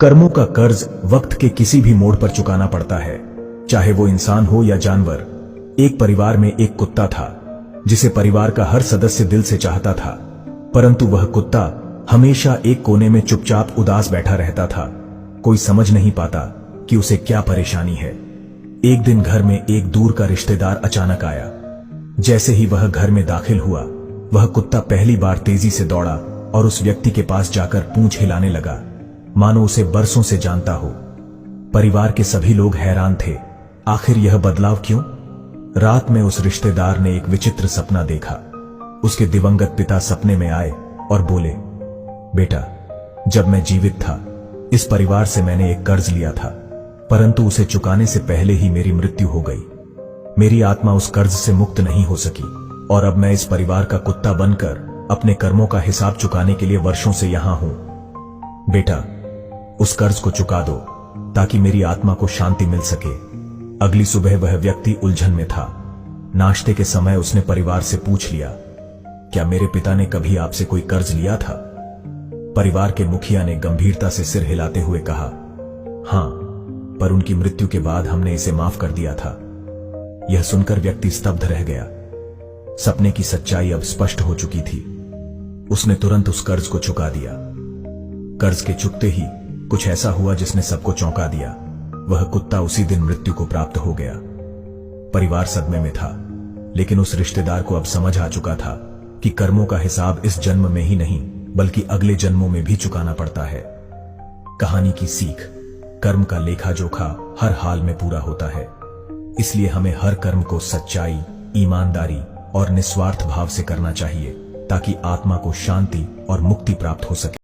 कर्मों का कर्ज वक्त के किसी भी मोड़ पर चुकाना पड़ता है, चाहे वो इंसान हो या जानवर। एक परिवार में एक कुत्ता था जिसे परिवार का हर सदस्य दिल से चाहता था, परंतु वह कुत्ता हमेशा एक कोने में चुपचाप उदास बैठा रहता था। कोई समझ नहीं पाता कि उसे क्या परेशानी है। एक दिन घर में एक दूर का रिश्तेदार अचानक आया। जैसे ही वह घर में दाखिल हुआ, वह कुत्ता पहली बार तेजी से दौड़ा और उस व्यक्ति के पास जाकर पूंछ हिलाने लगा, मानो उसे बरसों से जानता हो। परिवार के सभी लोग हैरान थे, आखिर यह बदलाव क्यों? रात में उस रिश्तेदार ने एक विचित्र सपना देखा। उसके दिवंगत पिता सपने में आए और बोले, बेटा, जब मैं जीवित था इस परिवार से मैंने एक कर्ज लिया था, परंतु उसे चुकाने से पहले ही मेरी मृत्यु हो गई। मेरी आत्मा उस कर्ज से मुक्त नहीं हो सकी और अब मैं इस परिवार का कुत्ता बनकर अपने कर्मों का हिसाब चुकाने के लिए वर्षों से यहां हूं। बेटा, उस कर्ज को चुका दो ताकि मेरी आत्मा को शांति मिल सके। अगली सुबह वह व्यक्ति उलझन में था। नाश्ते के समय उसने परिवार से पूछ लिया, क्या मेरे पिता ने कभी आपसे कोई कर्ज लिया था? परिवार के मुखिया ने गंभीरता से सिर हिलाते हुए कहा, हां, पर उनकी मृत्यु के बाद हमने इसे माफ कर दिया था। यह सुनकर व्यक्ति स्तब्ध रह गया। सपने की सच्चाई अब स्पष्ट हो चुकी थी। उसने तुरंत उस कर्ज को चुका दिया। कर्ज के चुकते ही कुछ ऐसा हुआ जिसने सबको चौंका दिया। वह कुत्ता उसी दिन मृत्यु को प्राप्त हो गया। परिवार सदमे में था, लेकिन उस रिश्तेदार को अब समझ आ चुका था कि कर्मों का हिसाब इस जन्म में ही नहीं बल्कि अगले जन्मों में भी चुकाना पड़ता है। कहानी की सीख, कर्म का लेखा जोखा हर हाल में पूरा होता है, इसलिए हमें हर कर्म को सच्चाई, ईमानदारी और निस्वार्थ भाव से करना चाहिए ताकि आत्मा को शांति और मुक्ति प्राप्त हो सके।